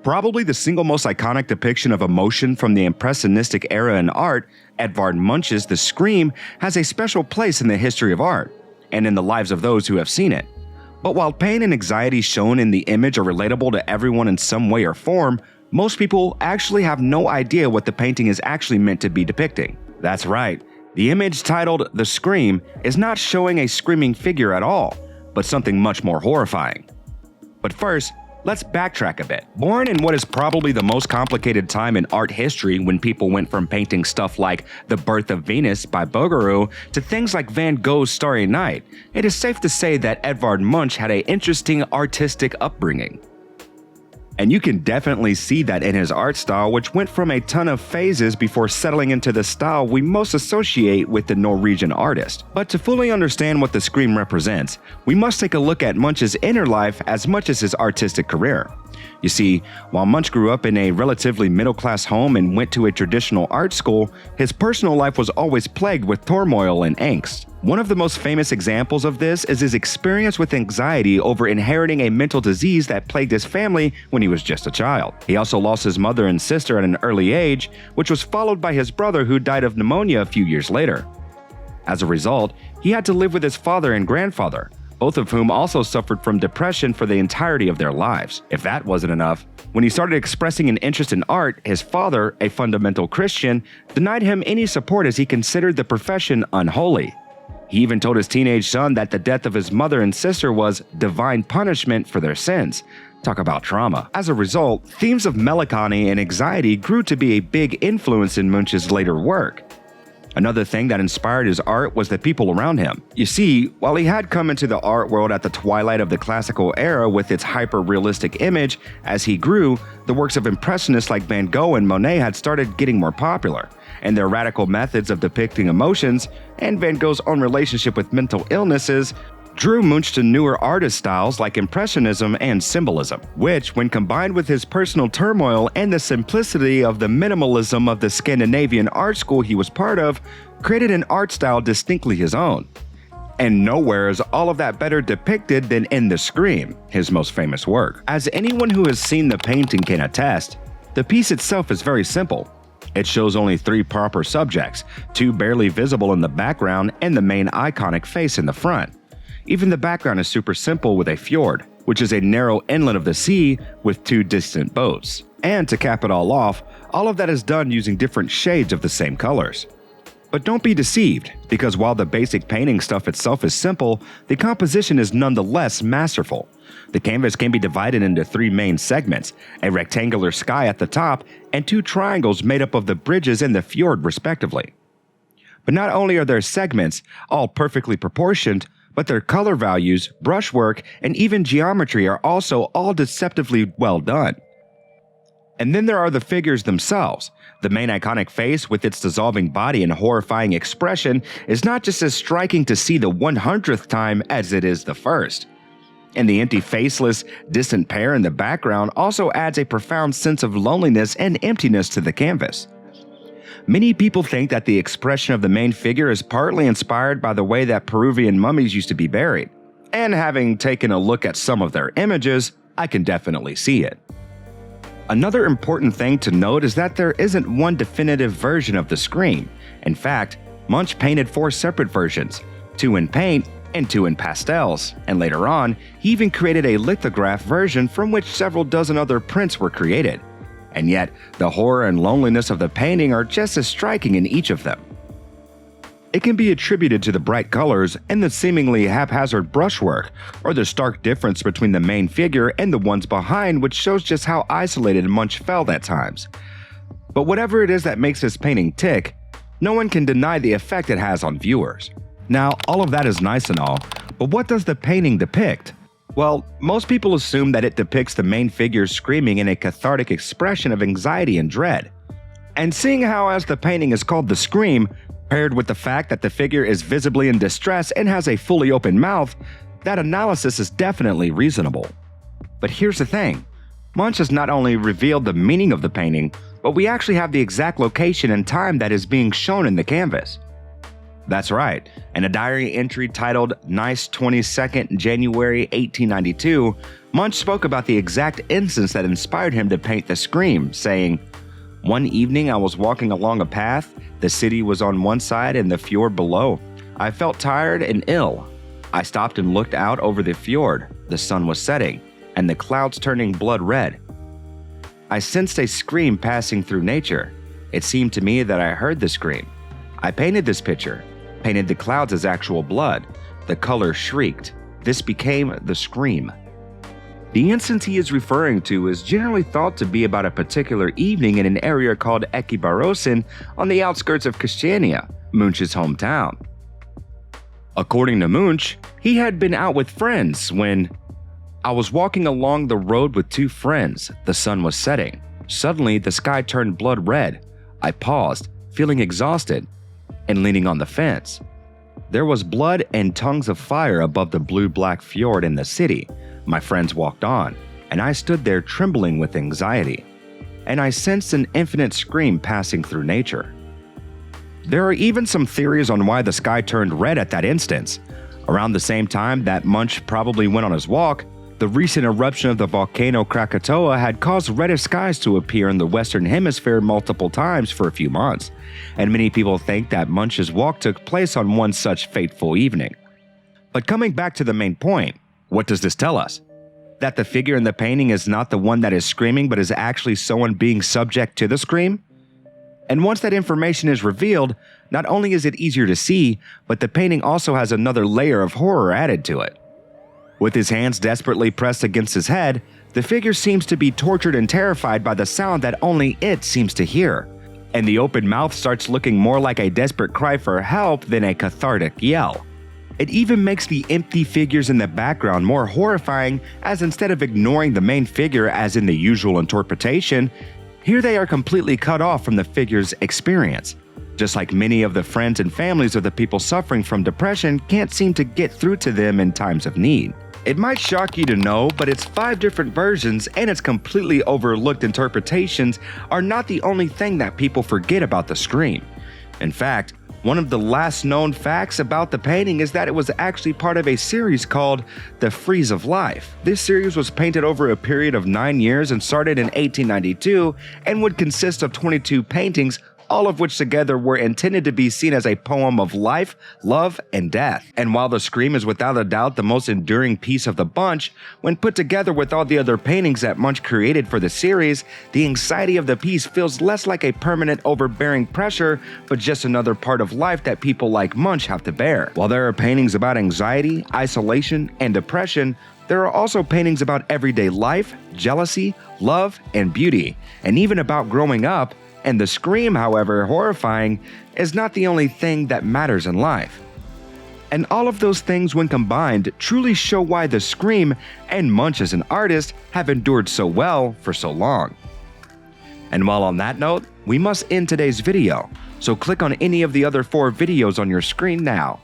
Probably the single most iconic depiction of emotion from the Impressionistic era in art, Edvard Munch's The Scream has a special place in the history of art, and in the lives of those who have seen it. But while pain and anxiety shown in the image are relatable to everyone in some way or form, most people actually have no idea what the painting is actually meant to be depicting. That's right, the image titled The Scream is not showing a screaming figure at all, but something much more horrifying. But first, let's backtrack a bit. Born in what is probably the most complicated time in art history, when people went from painting stuff like The Birth of Venus by Bouguereau to things like Van Gogh's Starry Night, it is safe to say that Edvard Munch had an interesting artistic upbringing. And you can definitely see that in his art style, which went from a ton of phases before settling into the style we most associate with the Norwegian artist. But to fully understand what the Scream represents, we must take a look at Munch's inner life as much as his artistic career. You see, while Munch grew up in a relatively middle-class home and went to a traditional art school, his personal life was always plagued with turmoil and angst. One of the most famous examples of this is his experience with anxiety over inheriting a mental disease that plagued his family when he was just a child. He also lost his mother and sister at an early age, which was followed by his brother who died of pneumonia a few years later. As a result, he had to live with his father and grandfather, both of whom also suffered from depression for the entirety of their lives. If that wasn't enough, when he started expressing an interest in art, his father, a fundamental Christian, denied him any support as he considered the profession unholy. He even told his teenage son that the death of his mother and sister was divine punishment for their sins. Talk about trauma. As a result, themes of melancholy and anxiety grew to be a big influence in Munch's later work. Another thing that inspired his art was the people around him. You see, while he had come into the art world at the twilight of the classical era with its hyper-realistic image, as he grew, the works of impressionists like Van Gogh and Monet had started getting more popular, and their radical methods of depicting emotions, and Van Gogh's own relationship with mental illnesses, drew Munch to newer artist styles like Impressionism and Symbolism, which, when combined with his personal turmoil and the simplicity of the minimalism of the Scandinavian art school he was part of, created an art style distinctly his own. And nowhere is all of that better depicted than in The Scream, his most famous work. As anyone who has seen the painting can attest, the piece itself is very simple. It shows only 3 proper subjects, 2 barely visible in the background and the main iconic face in the front. Even the background is super simple with a fjord, which is a narrow inlet of the sea with 2 distant boats. And to cap it all off, all of that is done using different shades of the same colors. But don't be deceived, because while the basic painting stuff itself is simple, the composition is nonetheless masterful. The canvas can be divided into 3 main segments, a rectangular sky at the top, and 2 triangles made up of the bridges and the fjord respectively. But not only are there segments, all perfectly proportioned, but their color values, brushwork, and even geometry are also all deceptively well done. And then there are the figures themselves. The main iconic face with its dissolving body and horrifying expression is not just as striking to see the 100th time as it is the first. And the empty, faceless, distant pair in the background also adds a profound sense of loneliness and emptiness to the canvas. Many people think that the expression of the main figure is partly inspired by the way that Peruvian mummies used to be buried. And having taken a look at some of their images, I can definitely see it. Another important thing to note is that there isn't one definitive version of The Scream. In fact, Munch painted 4 separate versions, 2 in paint and 2 in pastels, and later on, he even created a lithograph version from which several dozen other prints were created. And yet, the horror and loneliness of the painting are just as striking in each of them. It can be attributed to the bright colors and the seemingly haphazard brushwork, or the stark difference between the main figure and the ones behind, which shows just how isolated Munch felt at times. But whatever it is that makes this painting tick, no one can deny the effect it has on viewers. Now, all of that is nice and all, but what does the painting depict? Well, most people assume that it depicts the main figure screaming in a cathartic expression of anxiety and dread. And seeing how, as the painting is called The Scream, paired with the fact that the figure is visibly in distress and has a fully open mouth, that analysis is definitely reasonable. But here's the thing. Munch has not only revealed the meaning of the painting, but we actually have the exact location and time that is being shown in the canvas. That's right. In a diary entry titled Nice 22nd January 1892, Munch spoke about the exact instance that inspired him to paint the scream, saying, "One evening I was walking along a path. The city was on one side and the fjord below. I felt tired and ill. I stopped and looked out over the fjord. The sun was setting, and the clouds turning blood red. I sensed a scream passing through nature. It seemed to me that I heard the scream. I painted this picture, painted the clouds as actual blood. The color shrieked. This became the scream." The instance he is referring to is generally thought to be about a particular evening in an area called Ekibarosin on the outskirts of Kristiania, Munch's hometown. According to Munch, he had been out with friends when "I was walking along the road with two friends. The sun was setting. Suddenly, the sky turned blood red. I paused, feeling exhausted, and leaning on the fence. There was blood and tongues of fire above the blue-black fjord in the city. My friends walked on, and I stood there trembling with anxiety. And I sensed an infinite scream passing through nature." There are even some theories on why the sky turned red at that instance. Around the same time that Munch probably went on his walk, the recent eruption of the volcano Krakatoa had caused reddish skies to appear in the Western Hemisphere multiple times for a few months, and many people think that Munch's walk took place on one such fateful evening. But coming back to the main point, what does this tell us? That the figure in the painting is not the one that is screaming, but is actually someone being subject to the scream? And once that information is revealed, not only is it easier to see, but the painting also has another layer of horror added to it. With his hands desperately pressed against his head, the figure seems to be tortured and terrified by the sound that only it seems to hear. And the open mouth starts looking more like a desperate cry for help than a cathartic yell. It even makes the empty figures in the background more horrifying, as instead of ignoring the main figure as in the usual interpretation, here they are completely cut off from the figure's experience. Just like many of the friends and families of the people suffering from depression can't seem to get through to them in times of need. It might shock you to know, but its 5 different versions and its completely overlooked interpretations are not the only thing that people forget about the scream. In fact, one of the last known facts about the painting is that it was actually part of a series called The Frieze of Life. This series was painted over a period of 9 years and started in 1892 and would consist of 22 paintings, all of which together were intended to be seen as a poem of life, love, and death. And while the scream is without a doubt the most enduring piece of the bunch, when put together with all the other paintings that Munch created for the series, the anxiety of the piece feels less like a permanent overbearing pressure, but just another part of life that people like Munch have to bear. While there are paintings about anxiety, isolation, and depression, there are also paintings about everyday life, jealousy, love, and beauty, and even about growing up. And the scream, however horrifying, is not the only thing that matters in life. And all of those things, when combined, truly show why the scream and Munch as an artist have endured so well for so long. And while on that note, we must end today's video, so click on any of the other 4 videos on your screen now.